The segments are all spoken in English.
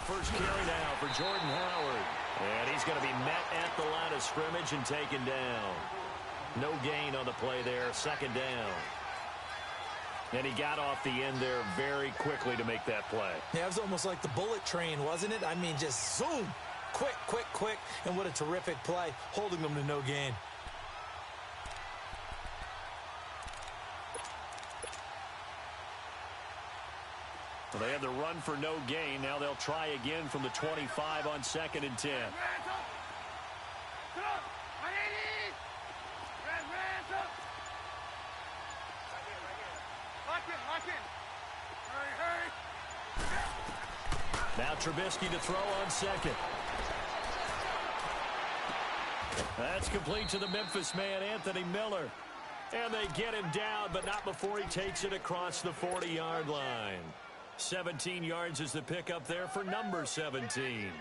First carry now for Jordan Howard. And he's going to be met at the line of scrimmage and taken down. No gain on the play there. Second down. And he got off the end there very quickly to make that play. Yeah, it was almost like the bullet train, wasn't it? I mean, just zoom. Quick, quick, quick. And what a terrific play, holding them to no gain. Well, they had the run for no gain. Now they'll try again from the 25 on 2nd and 10. Now Trubisky to throw on 2nd. That's complete to the Memphis man, Anthony Miller. And they get him down, but not before he takes it across the 40-yard line. 17 yards is the pickup there for number 17.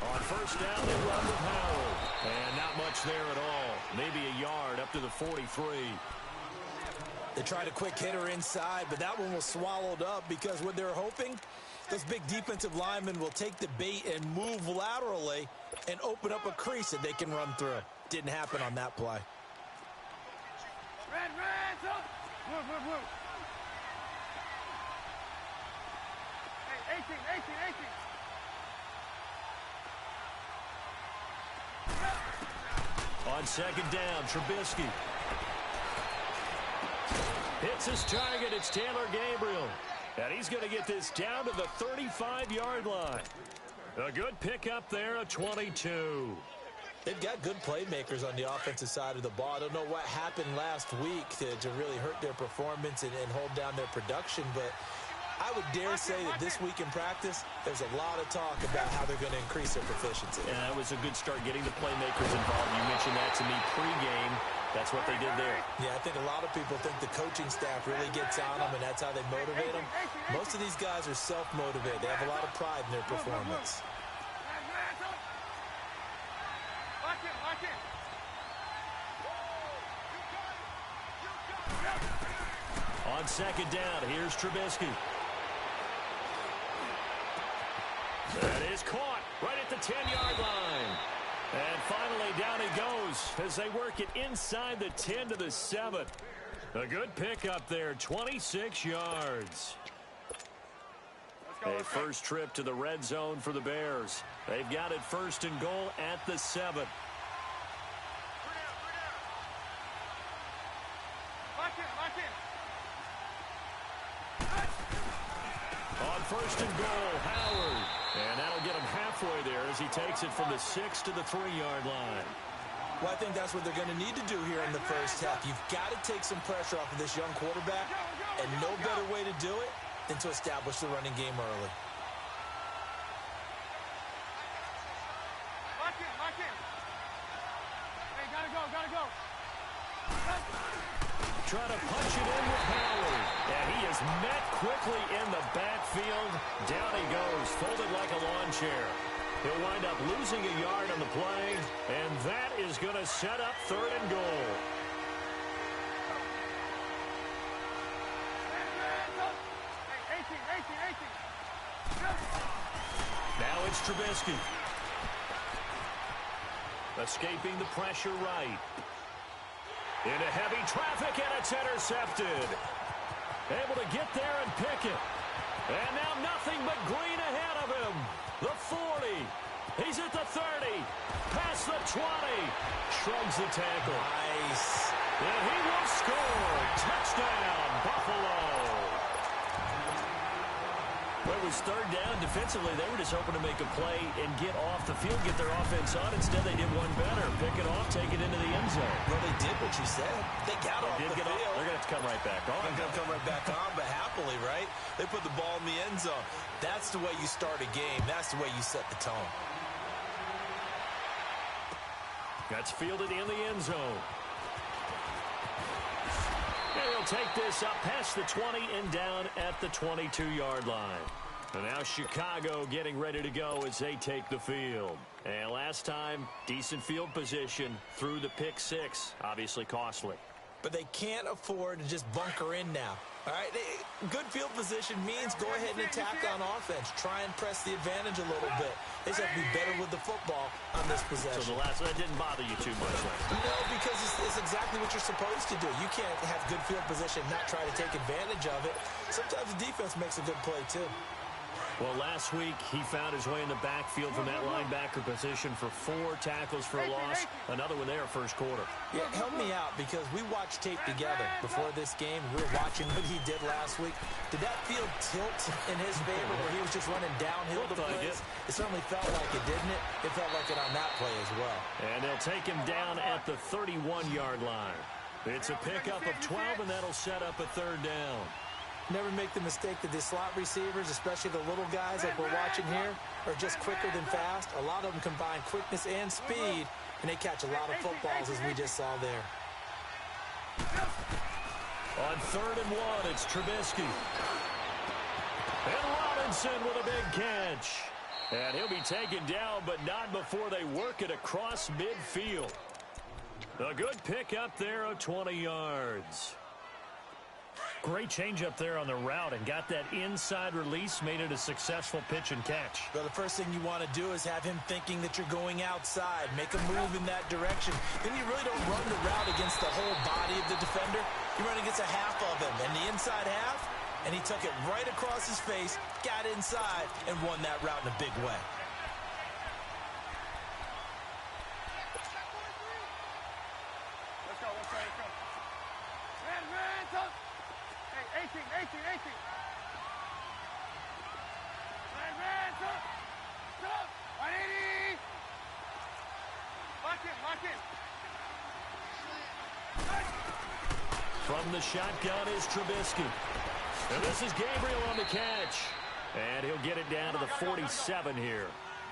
On first down, they run with Howard. And not much there at all. Maybe a yard up to the 43. They tried a quick hitter inside, but that one was swallowed up because what they're hoping, those big defensive linemen will take the bait and move laterally and open up a crease that they can run through. Didn't happen on that play. Move. Hey, 18. On second down, Trubisky hits his target. It's Taylor Gabriel. And he's going to get this down to the 35-yard line. A good pickup there, a 22. They've got good playmakers on the offensive side of the ball. I don't know what happened last week to really hurt their performance and hold down their production, but I would dare say that this week in practice, there's a lot of talk about how they're going to increase their proficiency. Yeah, it was a good start getting the playmakers involved. You mentioned that to me pregame. That's what they did there. Yeah, I think a lot of people think the coaching staff really gets on them, and that's how they motivate them. Most of these guys are self-motivated. They have a lot of pride in their performance. On second down, here's Trubisky. That is caught right at the 10-yard line. And finally, down he goes as they work it inside the 10 to the 7. A good pickup there, 26 yards. A first trip to the red zone for the Bears. They've got it first and goal at the 7. On first and goal, Howard. And that'll get him halfway there as he takes it from the 6 to the 3-yard line. Well, I think that's what they're going to need to do here in the first half. You've got to take some pressure off of this young quarterback, and no better way to do it than to establish the running game early. Lock in. Hey, gotta go. Try to punch it in with Howard. And he is met quickly in the backfield. Down he goes, folded like a lawn chair. He'll wind up losing a yard on the play, and that is going to set up third and goal. Now it's Trubisky. Escaping the pressure right. Into heavy traffic, and it's intercepted. Able to get there and pick it. And now nothing but green ahead of him. The 40. He's at the 30. Past the 20. Shrugs the tackle. Nice. And he will score. Touchdown, Buffalo. Well, it was third down. Defensively, they were just hoping to make a play and get off the field, get their offense on. Instead, they did one better. Pick it off, take it into the end zone. Well, they did what you said. They got off the field. They're going to have to come right back on. They're going to come right back on, but happily, right? They put the ball in the end zone. That's the way you start a game. That's the way you set the tone. That's fielded in the end zone. And he'll take this up past the 20 and down at the 22-yard line. And now Chicago getting ready to go as they take the field. And last time, decent field position through the pick six. Obviously costly. But they can't afford to just bunker in now. All right, good field position means go ahead and attack on offense. Try and press the advantage a little bit. They just have to be better with the football on this possession. So that didn't bother you too much last time? No, because it's exactly what you're supposed to do. You can't have good field position and not try to take advantage of it. Sometimes the defense makes a good play, too. Well, last week, he found his way in the backfield from that linebacker position for 4 tackles for a loss. Another one there first quarter. Yeah, help me out because we watched tape together before this game. We were watching what he did last week. Did that field tilt in his favor where he was just running downhill to plays? It certainly felt like it, didn't it? It felt like it on that play as well. And they'll take him down at the 31-yard line. It's a pickup of 12, and that'll set up a third down. Never make the mistake that the slot receivers, especially the little guys like we're watching here, are just quicker than fast. A lot of them combine quickness and speed, and they catch a lot of footballs as we just saw there. On 3rd and 1, it's Trubisky. And Robinson with a big catch. And he'll be taken down, but not before they work it across midfield. A good pickup there of 20 yards. Great change up there on the route and got that inside release, made it a successful pitch and catch. Well, the first thing you want to do is have him thinking that you're going outside, make a move in that direction. Then you really don't run the route against the whole body of the defender. You run against a half of him, and the inside half, and he took it right across his face, got inside, and won that route in a big way. Let's go. Man, talk. Hey, 18. Man, talk. 180. Lock in. From the shotgun is Trubisky. And this is Gabriel on the catch. And he'll get it down to the 47 here.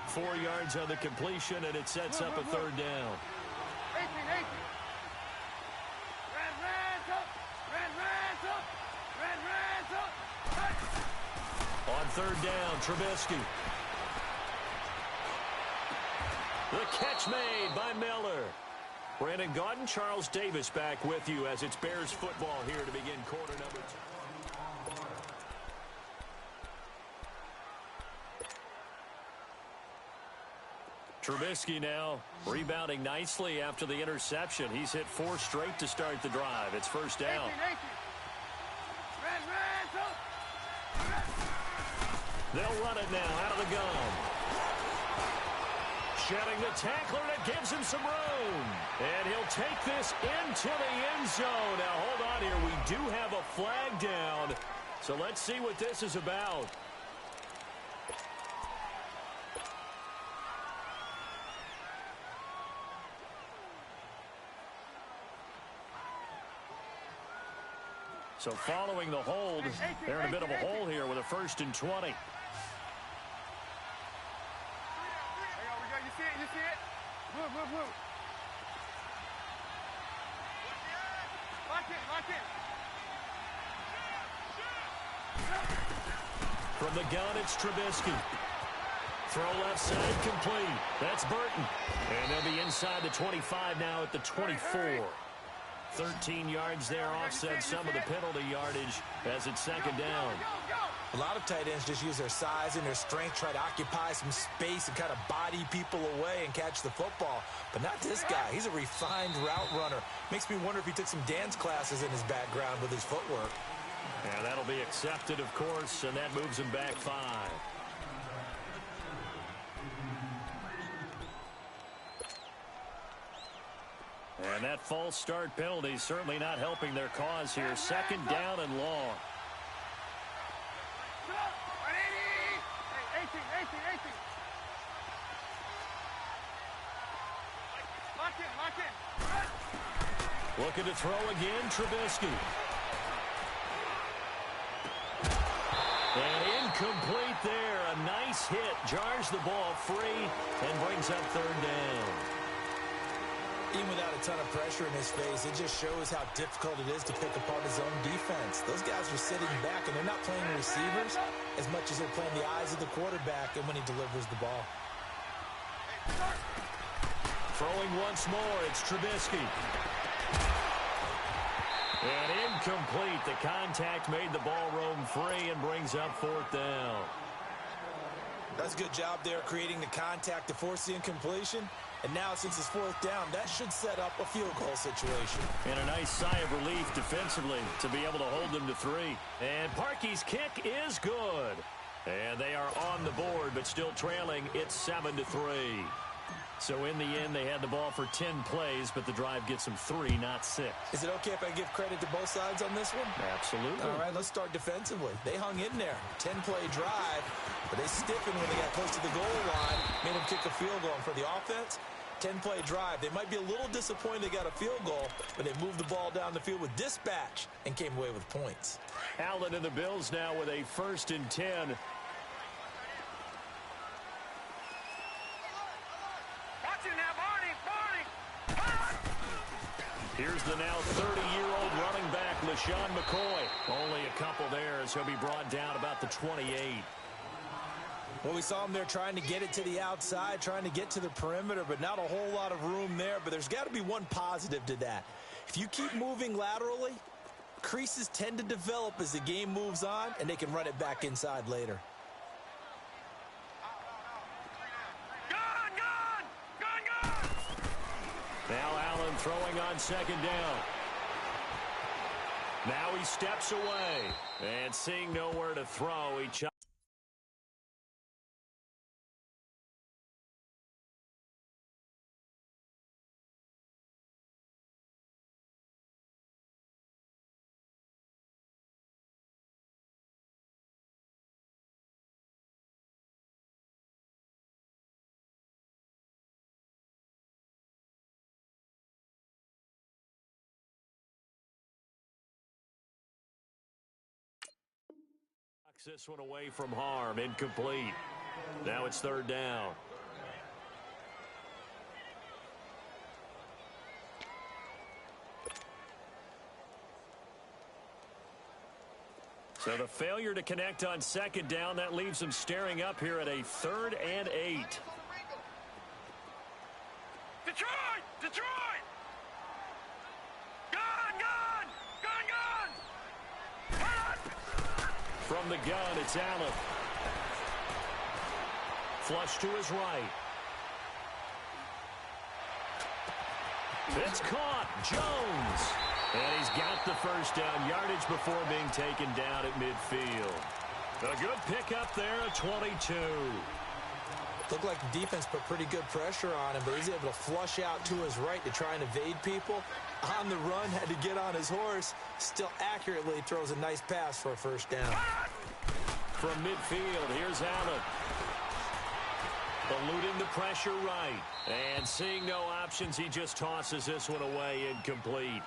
4 yards on the completion, and it sets up a third down. 18. On 3rd down, Trubisky. The catch made by Miller. Brandon Gaudin, Charles Davis back with you as it's Bears football here to begin quarter number 2. Trubisky now rebounding nicely after the interception. He's hit 4 straight to start the drive. It's first down. 18. They'll run it now out of the gun. Shedding the tackler, and it gives him some room. And he'll take this into the end zone. Now, hold on here. We do have a flag down. So let's see what this is about. So following the hold, they're in a bit of a hole here with a 1st and 20. There we go. You see it? Move. Lock in. From the gun, it's Trubisky. Throw left side, complete. That's Burton. And they'll be inside the 25 now at the 24. 13 yards there, offset some of the penalty yardage as it's 2nd down. A lot of tight ends just use their size and their strength, try to occupy some space and kind of body people away and catch the football. But not this guy. He's a refined route runner. Makes me wonder if he took some dance classes in his background with his footwork. Yeah, that'll be accepted, of course, and that moves him back 5. And that false start penalty certainly not helping their cause here. 2nd down and long. Looking to throw again, Trubisky. And incomplete there. A nice hit. Jars the ball free and brings up 3rd down. Even without a ton of pressure in his face, it just shows how difficult it is to pick apart his own defense. Those guys are sitting back, and they're not playing receivers as much as they're playing the eyes of the quarterback and when he delivers the ball. Throwing once more, it's Trubisky. And incomplete. The contact made the ball roam free and brings up 4th down. That's a good job there creating the contact to force the incompletion. And now, since it's 4th down, that should set up a field goal situation. And a nice sigh of relief defensively to be able to hold them to 3. And Parkey's kick is good. And they are on the board, but still trailing. It's 7-3. So in the end, they had the ball for 10 plays, but the drive gets them 3, not 6. Is it okay if I give credit to both sides on this one? Absolutely. All right, let's start defensively. They hung in there. 10-play drive, but they stiffened when they got close to the goal line, made them kick a field goal. And for the offense, 10-play drive. They might be a little disappointed they got a field goal, but they moved the ball down the field with dispatch and came away with points. Allen and the Bills now with a 1st and 10. Here's the now 30-year-old running back, LaShawn McCoy. Only a couple there as he'll be brought down about the 28. Well, we saw him there trying to get it to the outside, trying to get to the perimeter, but not a whole lot of room there. But there's got to be one positive to that. If you keep moving laterally, creases tend to develop as the game moves on, and they can run it back inside later. Now Allen throwing on 2nd down. Now he steps away. And seeing nowhere to throw, he chops. This one away from harm, incomplete. Now it's 3rd down. So the failure to connect on 2nd down, that leaves them staring up here at a 3rd and 8. Detroit! Detroit! From the gun, it's Allen. Flush to his right. It's caught. Jones. And he's got the 1st down yardage before being taken down at midfield. A good pickup there at 22. Looked like the defense put pretty good pressure on him, but he's able to flush out to his right to try and evade people. On the run, had to get on his horse. Still accurately throws a nice pass for a 1st down. From midfield, here's Allen. Eluding the pressure right. And seeing no options, he just tosses this one away, incomplete.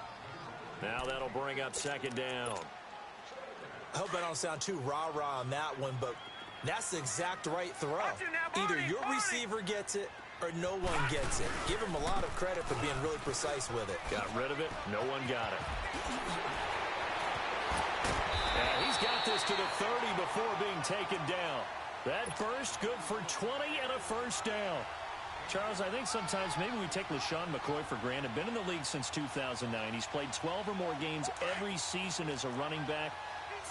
Now that'll bring up 2nd down. I hope I don't sound too rah-rah on that one, but that's the exact right throw. Either your receiver gets it or no one gets it. Give him a lot of credit for being really precise with it. Got rid of it. No one got it. And he's got this to the 30 before being taken down. That burst good for 20 and a 1st down. Charles, I think sometimes maybe we take LaShawn McCoy for granted. Been in the league since 2009. He's played 12 or more games every season as a running back.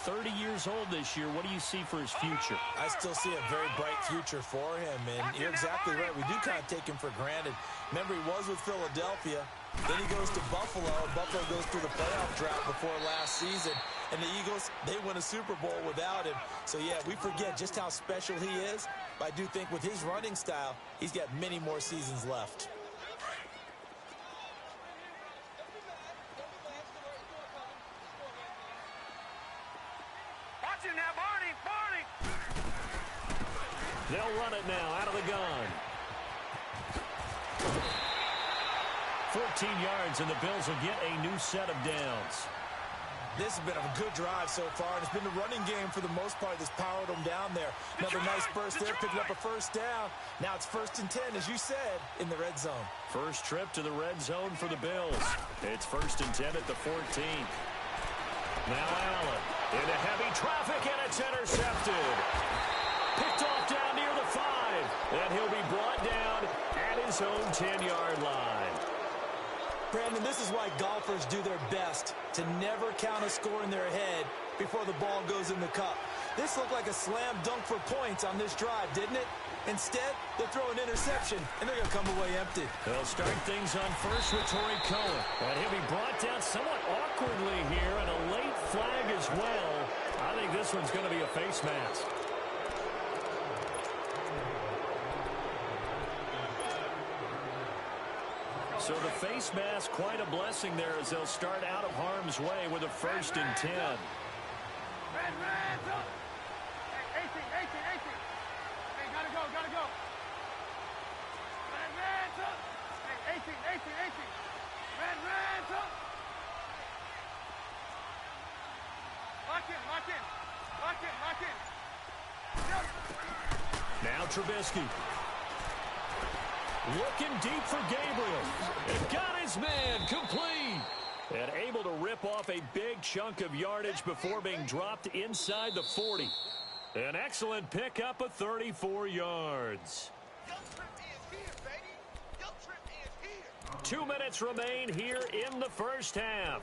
30 years old this year. What do you see for his future? I still see a very bright future for him, and you're exactly right. We do kind of take him for granted. Remember, he was with Philadelphia. Then he goes to Buffalo. Buffalo goes through the playoff drought before last season. And the Eagles, they win a Super Bowl without him. So, yeah, we forget just how special he is. But I do think with his running style, he's got many more seasons left. Watch it now, Barney! Barney! They'll run it now out of the gun. 14 yards, and the Bills will get a new set of downs. This has been a good drive so far, and it's been the running game for the most part that's powered them down there. Another nice burst there, picking up a first down. Now it's 1st and 10, as you said, in the red zone. First trip to the red zone for the Bills. It's 1st and 10 at the 14th. Now Allen into heavy traffic, and it's intercepted. Picked off down near the 5, and he'll be brought down at his own 10-yard line. Brandon, this is why golfers do their best to never count a score in their head before the ball goes in the cup. This looked like a slam dunk for points on this drive, didn't it? Instead, they'll throw an interception, and they're going to come away empty. They'll start things on first with Torrey Cohen. And he'll be brought down somewhat awkwardly here, and a late flag as well. I think this one's going to be a face mask. So the face mask, quite a blessing there as they'll start out of harm's way with a 1st and 10. Red, up! Hey, 18. Hey, gotta go. Red, up! Hey, 18. Red, up! Lock in. Now Trubisky. Looking deep for Gabriel. And got his man complete. And able to rip off a big chunk of yardage before being dropped inside the 40. An excellent pickup of 34 yards. 2 minutes remain here in the first half.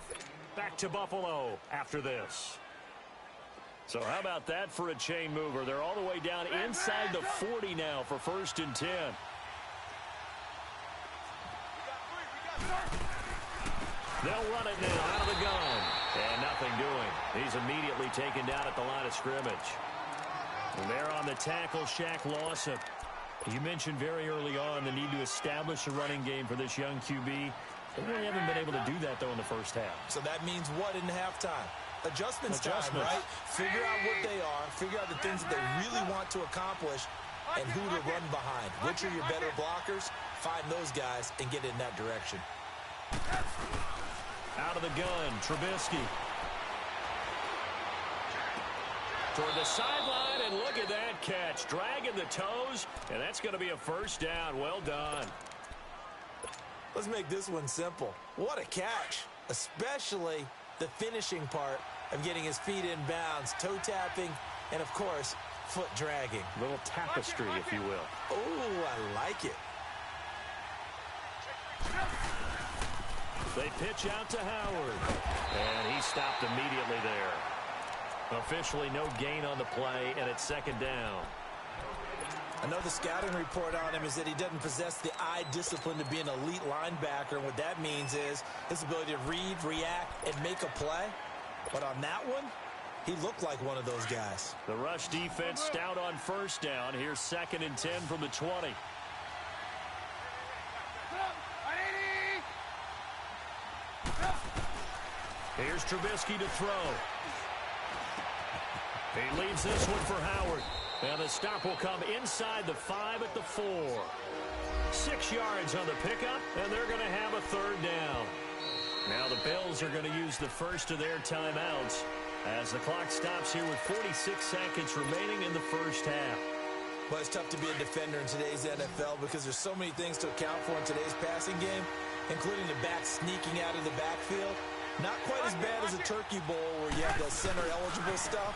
Back to Buffalo after this. So how about that for a chain mover? They're all the way down inside the 40 now for 1st and 10. They'll run it now out of the gun. And nothing doing. He's immediately taken down at the line of scrimmage. And they're on the tackle, Shaq Lawson. You mentioned very early on the need to establish a running game for this young QB. They really haven't been able to do that, though, in the first half. So that means what in halftime? Adjustments time, right? Figure out what they are. Figure out the things that they really want to accomplish and who to run behind. Which are your better blockers? Find those guys and get in that direction. Out of the gun, Trubisky. Toward the sideline, and look at that catch. Dragging the toes, and that's going to be a first down. Well done. Let's make this one simple. What a catch, especially the finishing part of getting his feet in bounds, toe tapping, and, of course, foot dragging. Little tapestry, if you will. Oh, I like it. They pitch out to Howard, and he stopped immediately there. Officially no gain on the play, and it's 2nd down. I know the scouting report on him is that he doesn't possess the eye discipline to be an elite linebacker. And what that means is his ability to read, react, and make a play. But on that one, he looked like one of those guys. The rush defense stout on 1st down. Here's 2nd and 10 from the 20. Here's Trubisky to throw. He leaves this one for Howard. And the stop will come inside the 5 at the 4. 6 yards on the pickup, and they're going to have a 3rd down. Now the Bills are going to use the first of their timeouts as the clock stops here with 46 seconds remaining in the first half. Well, it's tough to be a defender in today's NFL because there's so many things to account for in today's passing game, including the back sneaking out of the backfield. Not quite as bad as a turkey bowl where you have the center-eligible stuff,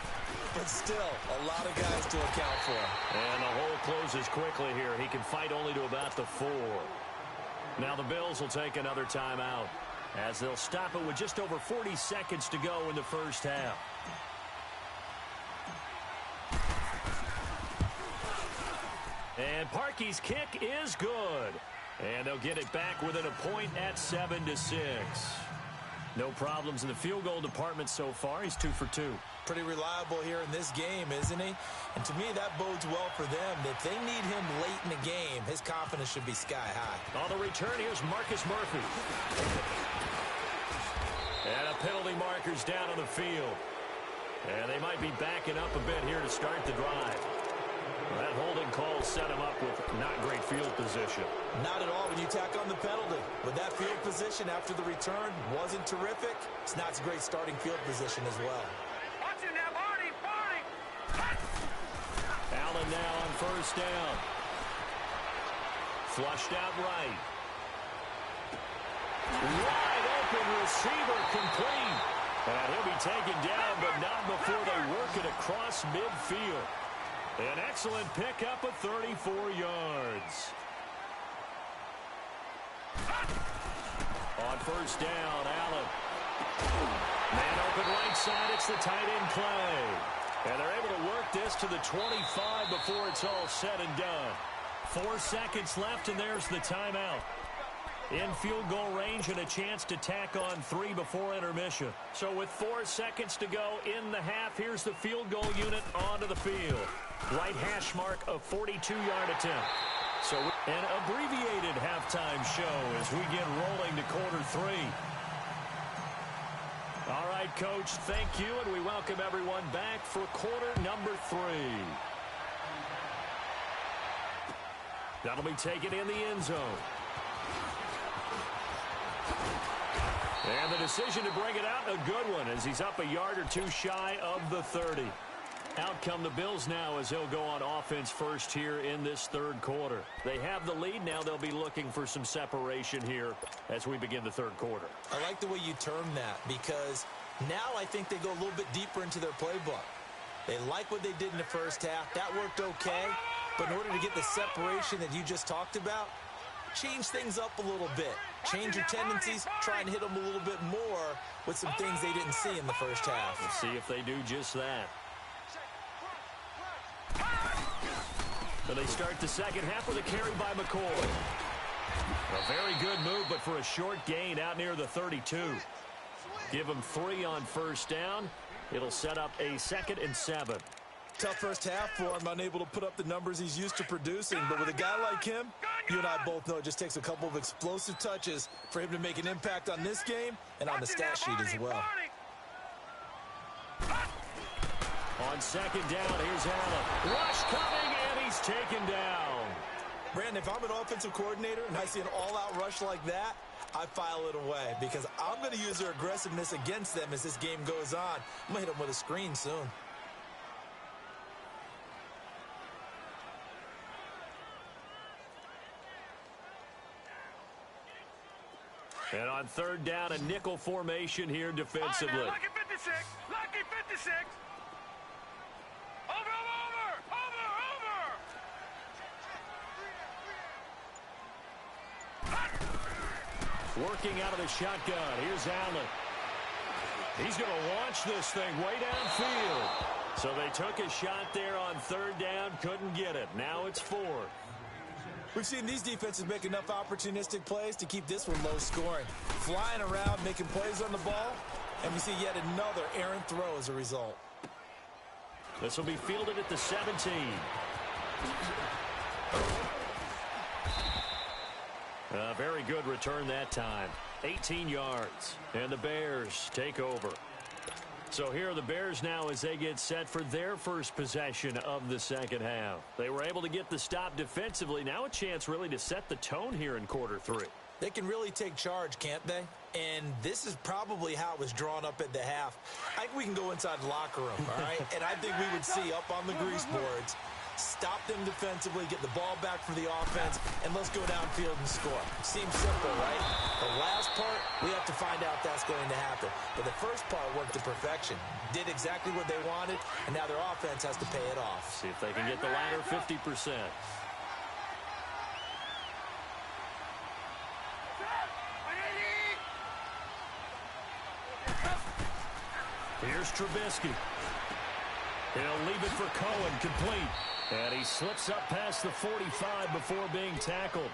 but still a lot of guys to account for. And the hole closes quickly here. He can fight only to about the 4. Now the Bills will take another timeout as they'll stop it with just over 40 seconds to go in the first half. And Parkey's kick is good. And they'll get it back within a point at 7-6. No problems in the field goal department so far. He's 2 for 2. Pretty reliable here in this game, isn't he? And to me, that bodes well for them. If they need him late in the game, his confidence should be sky high. On the return, here's Marcus Murphy. And a penalty marker's down on the field. And they might be backing up a bit here to start the drive. That holding call set him up with not great field position. Not at all when you tack on the penalty. With that field position after the return wasn't terrific, it's not a great starting field position as well. Watch it now, Barney! Allen now on first down. Flushed out right. Wide open receiver complete. And he'll be taken down, but not before they work it across midfield. An excellent pickup of 34 yards. On first down, Allen. Man open right side, it's the tight end Clay. And they're able to work this to the 25 before it's all said and done. 4 seconds left, and there's the timeout. In field goal range and a chance to tack on 3 before intermission. So with 4 seconds to go in the half, here's the field goal unit onto the field. Right hash mark of 42-yard attempt. So an abbreviated halftime show as we get rolling to quarter 3. All right, Coach, thank you, and we welcome everyone back for quarter number 3. That'll be taken in the end zone. And the decision to bring it out, a good one, as he's up a yard or 2 shy of the 30. Out come the Bills now as they'll go on offense first here in this third quarter. They have the lead. Now they'll be looking for some separation here as we begin the third quarter. I like the way you term that because now I think they go a little bit deeper into their playbook. They like what they did in the first half. That worked okay. But in order to get the separation that you just talked about, change things up a little bit. Change your tendencies. Try and hit them a little bit more with some things they didn't see in the first half. Let's see if they do just that. So they start the second half with a carry by McCoy. A very good move, but for a short gain out near the 32. Give him 3 on first down. It'll set up a 2nd and 7. Tough first half for him, unable to put up the numbers he's used to producing. But with a guy like him, you and I both know it just takes a couple of explosive touches for him to make an impact on this game and on the stat sheet as well. On second down, here's Allen. Rush coming, and he's taken down. Brandon, if I'm an offensive coordinator and I see an all-out rush like that, I file it away because I'm going to use their aggressiveness against them as this game goes on. I'm going to hit them with a screen soon. And on third down, a nickel formation here defensively. Right, lucky 56. Lucky 56. Over. Working out of the shotgun. Here's Allen. He's going to launch this thing way downfield. So they took a shot there on third down, couldn't get it. Now it's 4. We've seen these defenses make enough opportunistic plays to keep this one low scoring. Flying around, making plays on the ball, and we see yet another errant throw as a result. This will be fielded at the 17. A very good return that time. 18 yards. And the Bears take over. So here are the Bears now as they get set for their first possession of the second half. They were able to get the stop defensively. Now a chance really to set the tone here in quarter 3. They can really take charge, can't they? And this is probably how it was drawn up at the half. I think we can go inside the locker room, all right? And I think we would see up on the grease boards, stop them defensively, get the ball back for the offense, and let's go downfield and score. Seems simple, right? The last part, we have to find out if that's going to happen. But the first part worked to perfection. Did exactly what they wanted, and now their offense has to pay it off. See if they can get the latter 50%. Here's Trubisky. He'll leave it for Cohen, complete. And he slips up past the 45 before being tackled.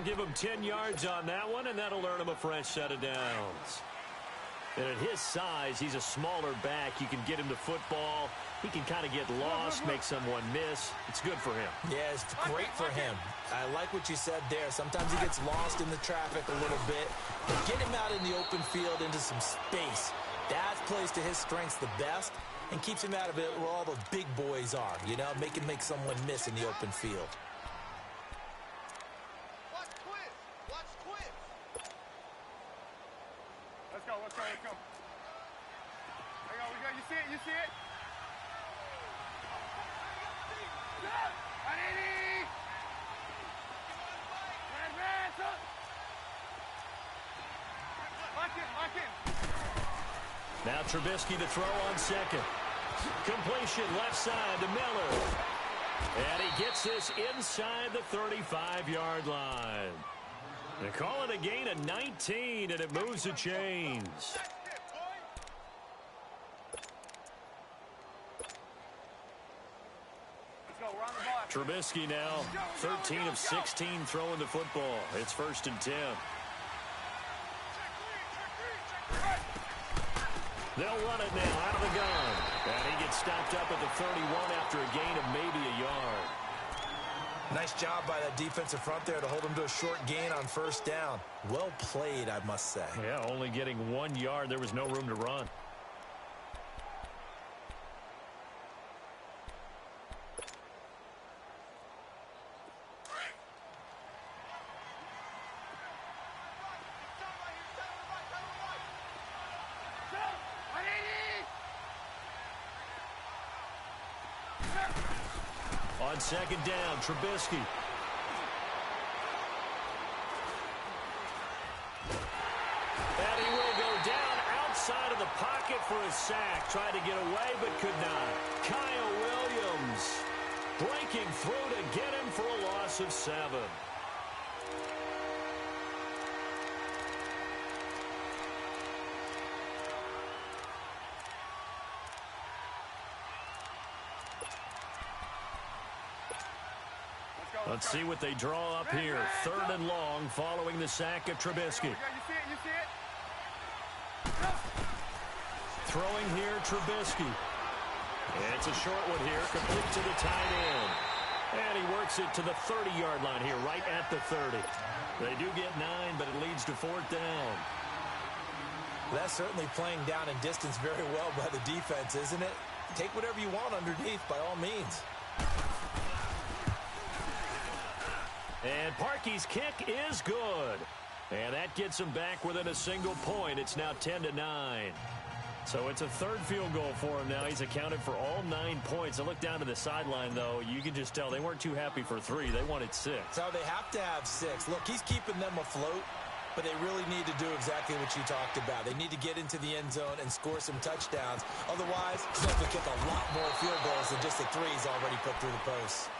Give him 10 yards on that one, and that'll earn him a fresh set of downs. And at his size, he's a smaller back. You can get him the football. He can kind of get lost, make someone miss. It's good for him. Yeah, it's great for him. I like what you said there. Sometimes he gets lost in the traffic a little bit. But get him out in the open field into some space. That plays to his strengths the best and keeps him out of it where all the big boys are. You know, make someone miss in the open field. Let's go. Hang on, we got, you see it? Lock in. Now Trubisky to throw on second. Completion left side to Miller. And he gets this inside the 35-yard line. They call it a gain of 19, and it moves the chains. Trubisky now 13 of 16 throwing the football. It's 1st and 10. They'll run it now out of the gun. And he gets stopped up at the 31 after a gain of maybe a yard. Nice job by that defensive front there to hold him to a short gain on 1st down. Well played, I must say. Yeah, only getting 1 yard. There was no room to run. On 2nd down, Trubisky. And he will go down outside of the pocket for a sack. Tried to get away, but could not. Kyle Williams breaking through to get him for a loss of 7. Let's see what they draw up here. 3rd and long following the sack of Trubisky. You see it? Throwing here, Trubisky. It's a short one here, complete to the tight end. And he works it to the 30-yard line here, right at the 30. They do get 9, but it leads to 4th down. That's certainly playing down in distance very well by the defense, isn't it? Take whatever you want underneath, by all means. And Parkey's kick is good. And that gets him back within a single point. It's now 10-9. So it's a 3rd field goal for him now. He's accounted for all 9 points. I look down to the sideline, though. You can just tell they weren't too happy for 3. They wanted 6. So they have to have 6. Look, he's keeping them afloat, but they really need to do exactly what you talked about. They need to get into the end zone and score some touchdowns. Otherwise, he's going to kick a lot more field goals than just the 3 he's already put through the post.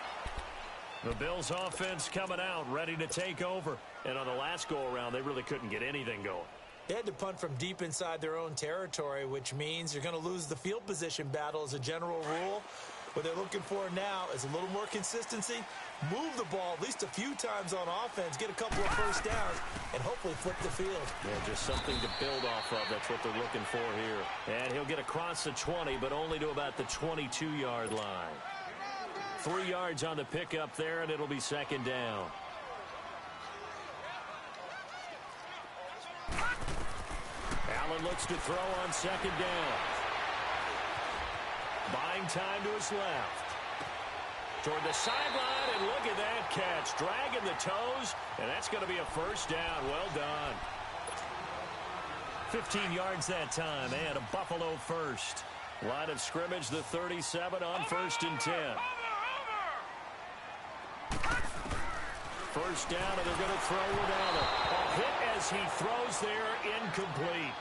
The Bills offense coming out, ready to take over. And on the last go-around, they really couldn't get anything going. They had to punt from deep inside their own territory, which means you're going to lose the field position battle as a general rule. What they're looking for now is a little more consistency, move the ball at least a few times on offense, get a couple of 1st downs, and hopefully flip the field. Yeah, just something to build off of. That's what they're looking for here. And he'll get across the 20, but only to about the 22-yard line. 3 yards on the pickup there, and it'll be 2nd down. Allen looks to throw on 2nd down. Buying time to his left. Toward the sideline, and look at that catch. Dragging the toes, and that's going to be a 1st down. Well done. 15 yards that time, and a Buffalo 1st. Line of scrimmage, the 37 on 1st and 10. 1st down, and they're going to throw with Allen. A hit as he throws there, incomplete.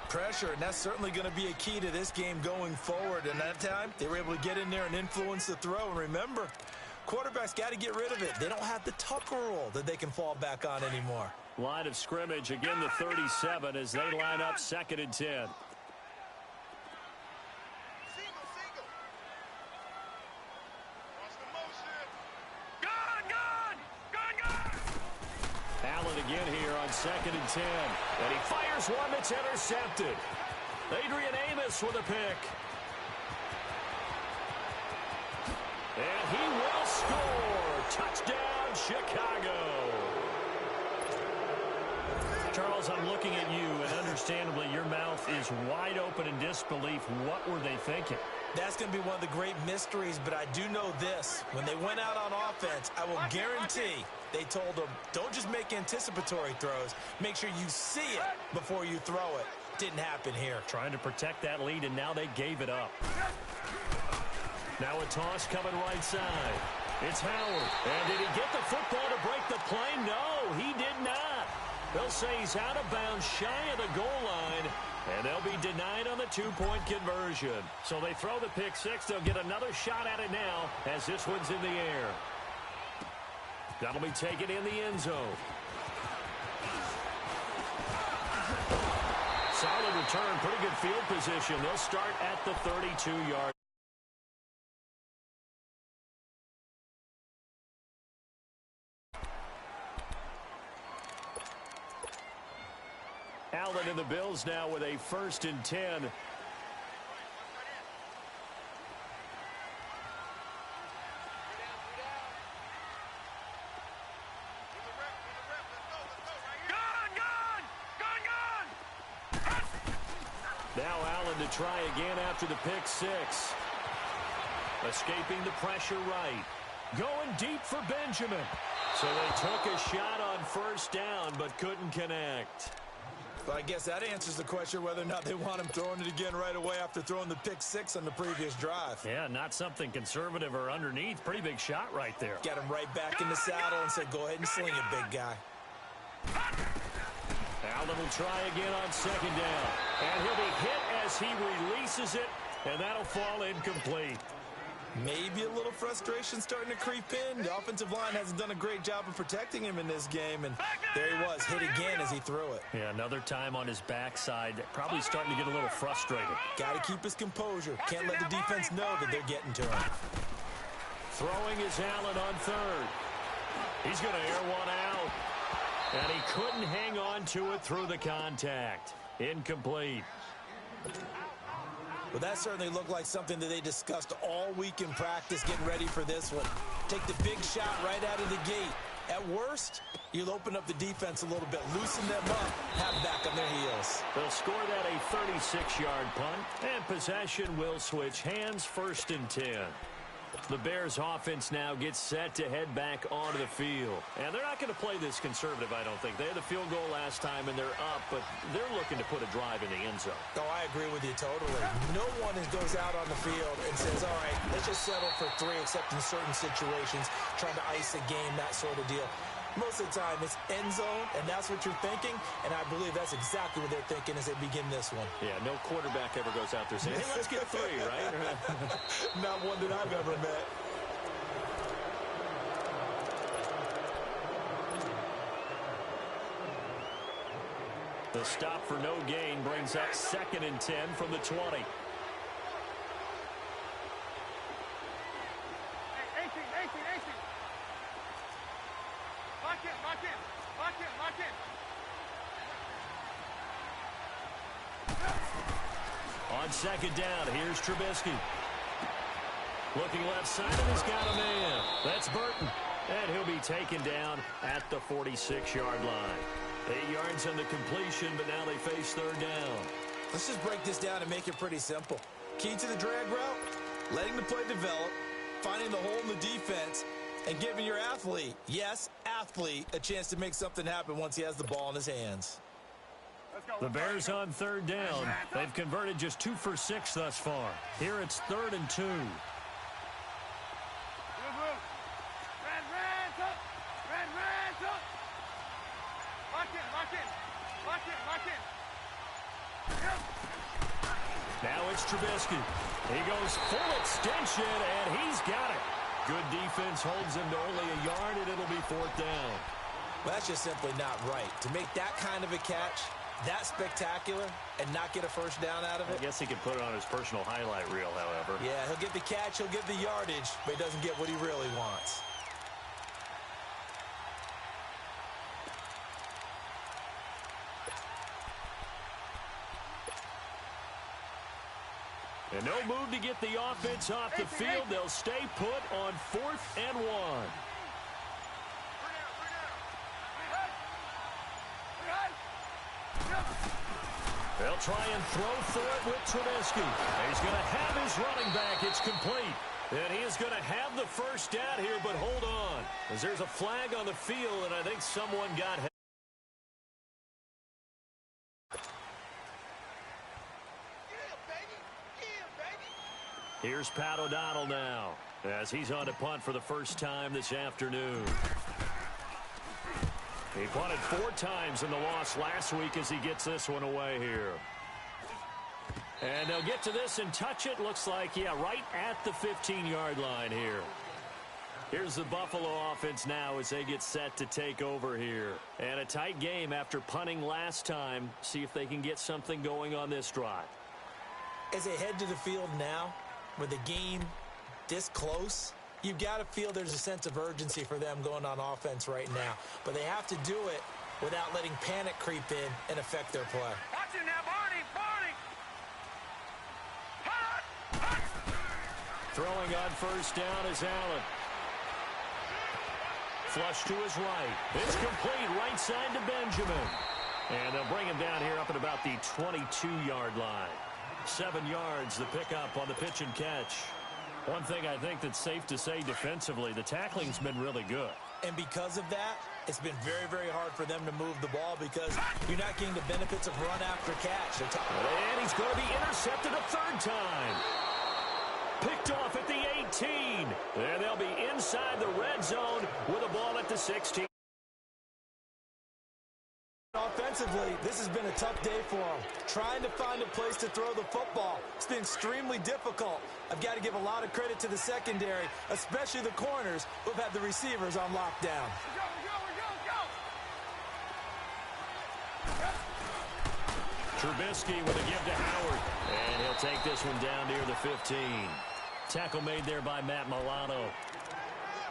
Pressure, and that's certainly going to be a key to this game going forward. And that time, they were able to get in there and influence the throw. And remember, quarterbacks got to get rid of it. They don't have the Tucker rule that they can fall back on anymore. Line of scrimmage, again the 37 as they line up 2nd and 10. Allen again here on 2nd and 10. And he fires one that's intercepted. Adrian Amos with a pick. And he will score. Touchdown, Chicago. Charles, I'm looking at you, and understandably, your mouth is wide open in disbelief. What were they thinking? That's going to be one of the great mysteries, but I do know this. When they went out on offense, I will guarantee they told them, don't just make anticipatory throws. Make sure you see it before you throw it. Didn't happen here. Trying to protect that lead, and now they gave it up. Now a toss coming right side. It's Howard. And did he get the football to break the play? No, he did not. They'll say he's out of bounds shy of the goal line, and they'll be denied on the two-point conversion. So they throw the pick six. They'll get another shot at it now as this one's in the air. That'll be taken in the end zone. Solid return, pretty good field position. They'll start at the 32-yard. Allen and the Bills now with a 1st and 10. Now Allen to try again after the pick six. Escaping the pressure right. Going deep for Benjamin. So they took a shot on 1st down but couldn't connect. But I guess that answers the question whether or not they want him throwing it again right away after throwing the pick six on the previous drive. Yeah, not something conservative or underneath. Pretty big shot right there. Got him right back in the saddle and said, go ahead and sling it, big guy. Allen will try again on 2nd down. And he'll be hit as he releases it, and that'll fall incomplete. Maybe a little frustration starting to creep in. The offensive line hasn't done a great job of protecting him in this game, and there he was, hit again as he threw it. Yeah, another time on his backside, probably starting to get a little frustrated. Got to keep his composure. Can't let the defense know that they're getting to him. Throwing is Allen on 3rd. He's going to air one out. And he couldn't hang on to it through the contact. Incomplete. Well, that certainly looked like something that they discussed all week in practice getting ready for this one. Take the big shot right out of the gate. At worst, you'll open up the defense a little bit, loosen them up, have back on their heels. They'll score that a 36-yard punt, and possession will switch hands. 1st and 10. The Bears offense now gets set to head back onto the field. And they're not going to play this conservative, I don't think. They had the field goal last time, and they're up, but they're looking to put a drive in the end zone. Oh, I agree with you totally. No one goes out on the field and says, all right, let's just settle for 3, except in certain situations, trying to ice a game, that sort of deal. Most of the time, it's end zone, and that's what you're thinking, and I believe that's exactly what they're thinking as they begin this one. Yeah, no quarterback ever goes out there saying, hey, let's get 3, right? Not one that I've ever met. The stop for no gain brings up 2nd and 10 from the 20. On 2nd down, here's Trubisky. Looking left side, and he's got a man. That's Burton. And he'll be taken down at the 46-yard line. 8 yards on the completion, but now they face 3rd down. Let's just break this down and make it pretty simple. Key to the drag route, letting the play develop, finding the hole in the defense, and giving your athlete, yes, athlete, a chance to make something happen once he has the ball in his hands. The Bears on 3rd down. They've converted just 2 for 6 thus far. Here it's 3rd and 2. Now it's Trubisky. He goes full extension, and he's got it. Good defense holds him to only a yard, and it'll be 4th down. Well, that's just simply not right. To make that kind of a catch, that spectacular, and not get a 1st down out of it. I guess he could put it on his personal highlight reel, however. Yeah, he'll get the catch, he'll get the yardage, but he doesn't get what he really wants. And no move to get the offense off the field. They'll stay put on 4th and 1. They'll try and throw for it with Trubisky. He's going to have his running back. It's complete. And he is going to have the first down here, but hold on, as there's a flag on the field, and I think someone got hit. Here's Pat O'Donnell now, as he's on to punt for the first time this afternoon. He punted 4 times in the loss last week as he gets this one away here. And they'll get to this and touch it. Looks like, yeah, right at the 15-yard line here. Here's the Buffalo offense now as they get set to take over here. And a tight game after punting last time. See if they can get something going on this drive. As they head to the field now, with the game this close, you've got to feel there's a sense of urgency for them going on offense right now. But they have to do it without letting panic creep in and affect their play. Watch it now, Barney! Throwing on first down is Allen. Flush to his right. It's complete right side to Benjamin. And they'll bring him down here up at about the 22-yard line. 7 yards, the pickup on the pitch and catch. One thing I think that's safe to say defensively, the tackling's been really good. And because of that, it's been very, very hard for them to move the ball because you're not getting the benefits of run after catch. And he's going to be intercepted a 3rd time. Picked off at the 18. And they'll be inside the red zone with a ball at the 16. Offensively, this has been a tough day for them. Trying to find a place to throw the football. It's been extremely difficult. I've got to give a lot of credit to the secondary, especially the corners who've had the receivers on lockdown. Trubisky with a give to Howard. And he'll take this one down near the 15. Tackle made there by Matt Milano.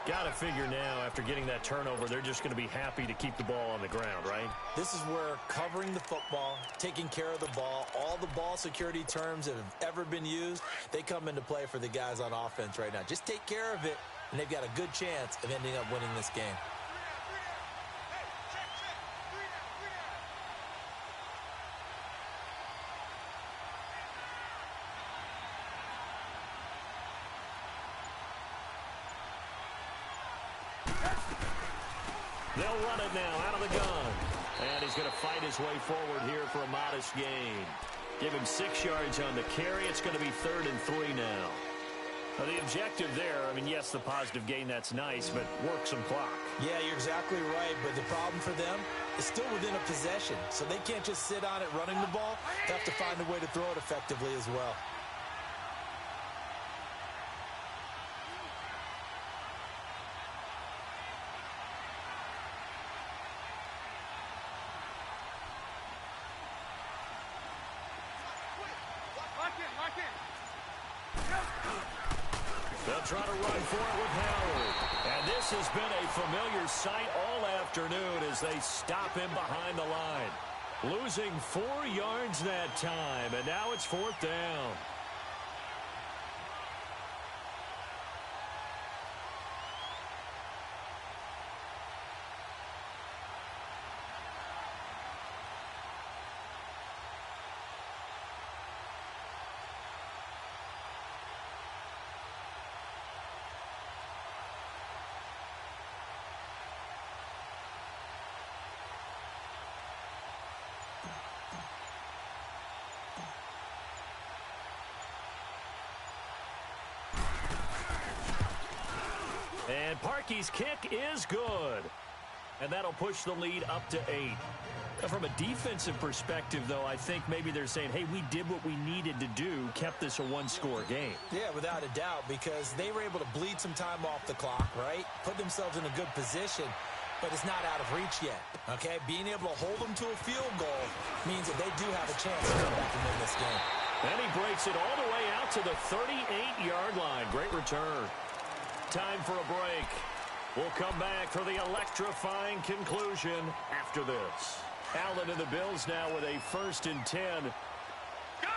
Got to figure now, after getting that turnover, they're just going to be happy to keep the ball on the ground, right? This is where covering the football, taking care of the ball, all the ball security terms that have ever been used, they come into play for the guys on offense right now. Just take care of it, and they've got a good chance of ending up winning this game. They'll run it now out of the gun. And he's going to fight his way forward here for a modest gain. Give him 6 yards on the carry. It's going to be 3rd and 3 now. The objective there, I mean, yes, the positive gain, that's nice, but work some clock. Yeah, you're exactly right, but the problem for them is still within a possession, so they can't just sit on it running the ball. They have to find a way to throw it effectively as well. They'll try to run for it with Howard. And this has been a familiar sight all afternoon as they stop him behind the line. Losing 4 yards that time, and now it's 4th down. And Parkey's kick is good. And that'll push the lead up to 8. Now, from a defensive perspective, though, I think maybe they're saying, hey, we did what we needed to do, kept this a 1-score game. Yeah, without a doubt, because they were able to bleed some time off the clock, right? Put themselves in a good position, but it's not out of reach yet, okay? Being able to hold them to a field goal means that they do have a chance to come back and win this game. And he breaks it all the way out to the 38-yard line. Great return. Time for a break. We'll come back for the electrifying conclusion after this. Allen and the Bills now with a 1st and 10. Gone!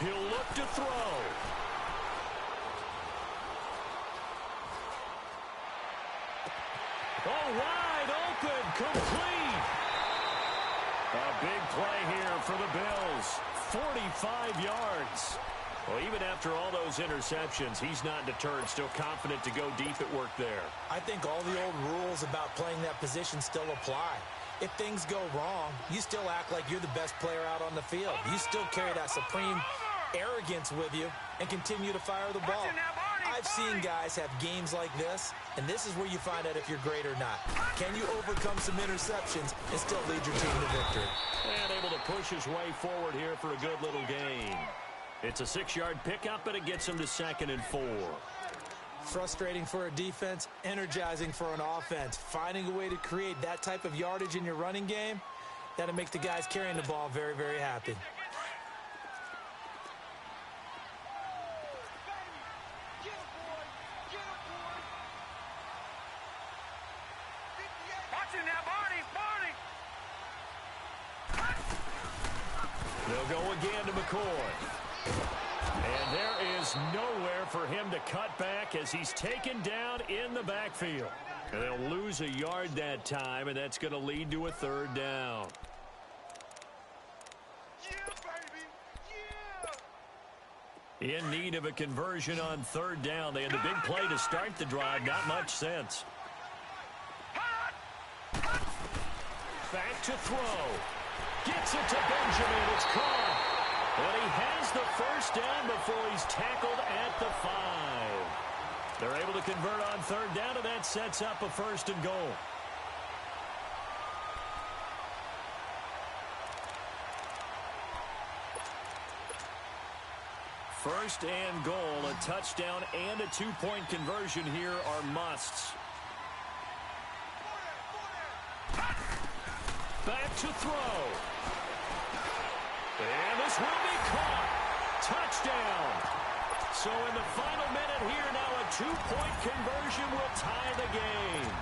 He'll look to throw. Oh, wide open, complete. A big play here for the Bills. 45 yards. Well, even after all those interceptions, he's not deterred, still confident to go deep at work there. I think all the old rules about playing that position still apply. If things go wrong, you still act like you're the best player out on the field. You still carry that supreme arrogance with you and continue to fire the ball. I've seen guys have games like this, and this is where you find out if you're great or not. Can you overcome some interceptions and still lead your team to victory? And able to push his way forward here for a good little gain. It's a 6-yard pickup, and it gets him to 2nd and 4. Frustrating for a defense, energizing for an offense. Finding a way to create that type of yardage in your running game, that'll make the guys carrying the ball very, very happy. They'll go again to McCoy. And there is nowhere for him to cut back as he's taken down in the backfield. And they'll lose a yard that time, and that's going to lead to a 3rd down. In need of a conversion on 3rd down. They had the big play to start the drive. Not much sense. Back to throw. Gets it to Benjamin. It's caught. But he has the 1st down before he's tackled at the 5. They're able to convert on 3rd down, and that sets up a 1st and goal. First and goal, a touchdown and a 2-point conversion here are musts. Back to throw. And this will be caught. Touchdown. So in the final minute here now, a 2-point conversion will tie the game.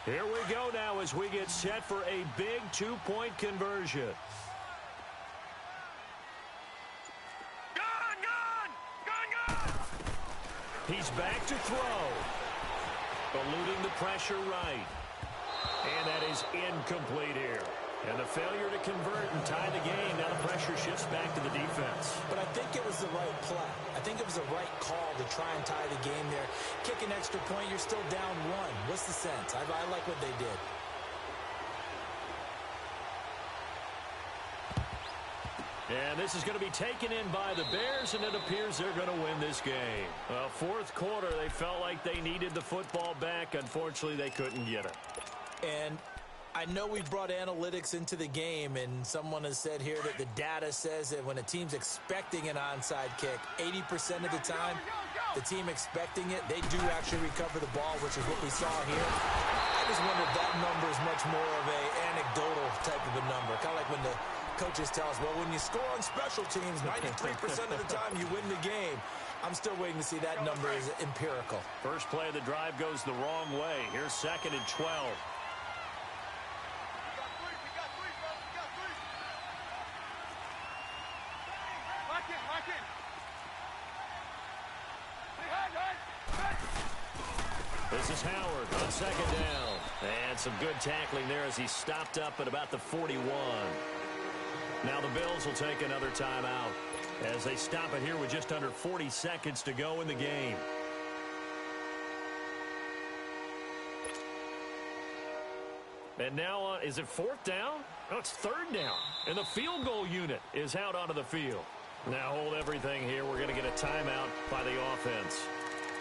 Here we go now as we get set for a big 2-point conversion. He's back to throw. Eluding the pressure right. And that is incomplete here. And the failure to convert and tie the game. Now the pressure shifts back to the defense. But I think it was the right play. I think it was the right call to try and tie the game there. Kick an extra point, you're still down 1. What's the sense? I like what they did. And this is going to be taken in by the Bears, and it appears they're going to win this game. Well, 4th quarter, they felt like they needed the football back. Unfortunately, they couldn't get it. And I know we brought analytics into the game, and someone has said here that the data says that when a team's expecting an onside kick, 80% of the time, the team expecting it, they do actually recover the ball, which is what we saw here. I just wonder if that number is much more of an anecdotal type of a number. Kind of like when the coaches tell us, well, when you score on special teams, 93% of the time you win the game. I'm still waiting to see that number is empirical. First play of the drive goes the wrong way. Here's 2nd and 12. This is Howard on 2nd down. And some good tackling there as he stopped up at about the 41. Now the Bills will take another timeout as they stop it here with just under 40 seconds to go in the game. And now, is it fourth down? No, it's third down. And the field goal unit is out onto the field. Now hold everything here. We're going to get a timeout by the offense.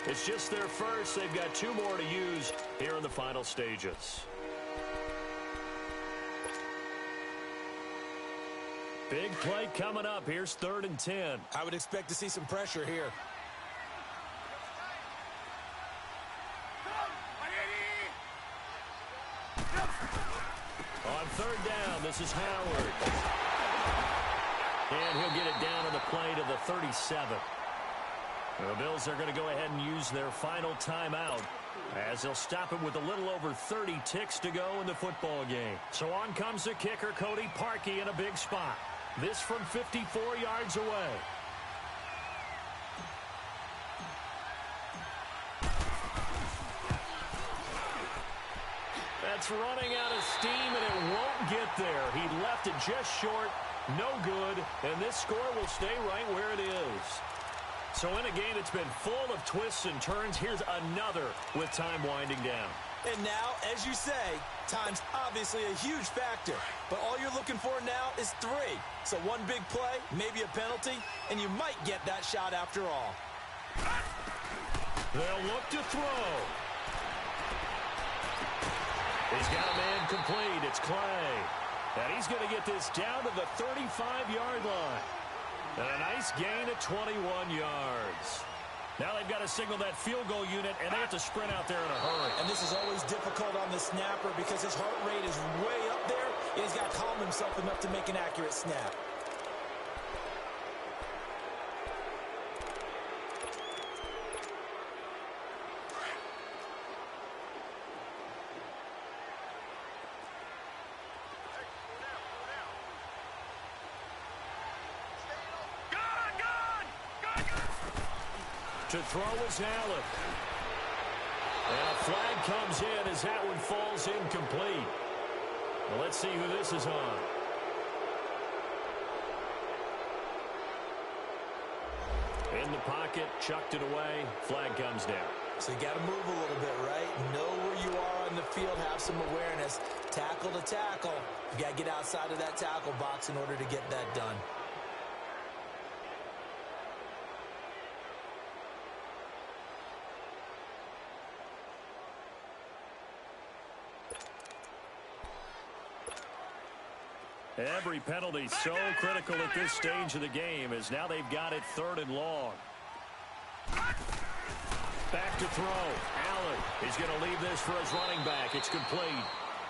It's just their first. They've got 2 more to use here in the final stages. Big play coming up. Here's 3rd and 10. I would expect to see some pressure here. On 3rd down, this is Howard. And he'll get it down on the play to the 37. The Bills are going to go ahead and use their final timeout as they'll stop it with a little over 30 ticks to go in the football game. So on comes the kicker, Cody Parkey, in a big spot. This from 54 yards away. That's running out of steam, and it won't get there. He left it just short, no good, and this score will stay right where it is. So in a game that's been full of twists and turns, here's another with time winding down. And now, as you say, time's obviously a huge factor. But all you're looking for now is 3. So one big play, maybe a penalty, and you might get that shot after all. They'll look to throw. He's got a man complete. It's Clay. And he's going to get this down to the 35-yard line. And a nice gain of 21 yards. Now they've got to signal that field goal unit, and they have to sprint out there in a hurry. And this is always difficult on the snapper because his heart rate is way up there, and he's got to calm himself enough to make an accurate snap. To throw is Allen. And a flag comes in as that one falls incomplete. Well, let's see who this is on. In the pocket, chucked it away. Flag comes down. So you got to move a little bit, right? Know where you are on the field, have some awareness. Tackle to tackle. You got to get outside of that tackle box in order to get that done. Every penalty so critical at this stage of the game as now they've got it 3rd and long. Back to throw. Allen is going to leave this for his running back. It's complete.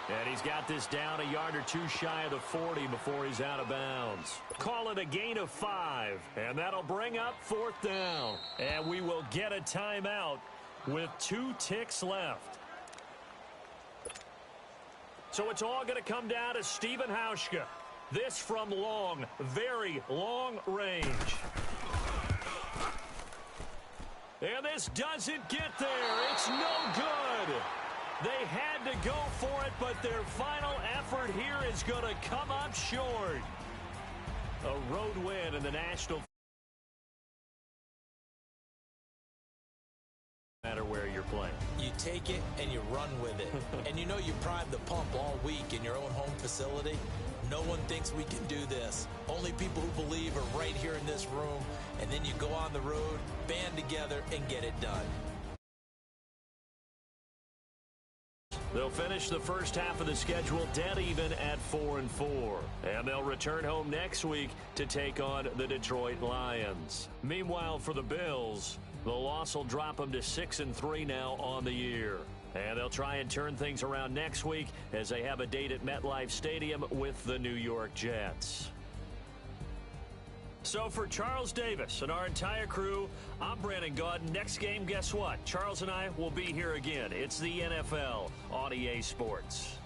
And he's got this down a yard or 2 shy of the 40 before he's out of bounds. Call it a gain of 5. And that'll bring up 4th down. And we will get a timeout with 2 ticks left. So it's all going to come down to Stephen Hauschka. This from long, very long range. And this doesn't get there. It's no good. They had to go for it, but their final effort here is going to come up short. A road win in the National. No matter where you're playing. You take it and you run with it. And you know you primed the pump all week in your own home facility. No one thinks we can do this. Only people who believe are right here in this room. And then you go on the road, band together, and get it done. They'll finish the first half of the schedule dead even at 4-4. And they'll return home next week to take on the Detroit Lions. Meanwhile, for the Bills, the loss will drop them to 6-3 now on the year. And they'll try and turn things around next week as they have a date at MetLife Stadium with the New York Jets. So for Charles Davis and our entire crew, I'm Brandon Gaudin. Next game, guess what? Charles and I will be here again. It's the NFL on EA Sports.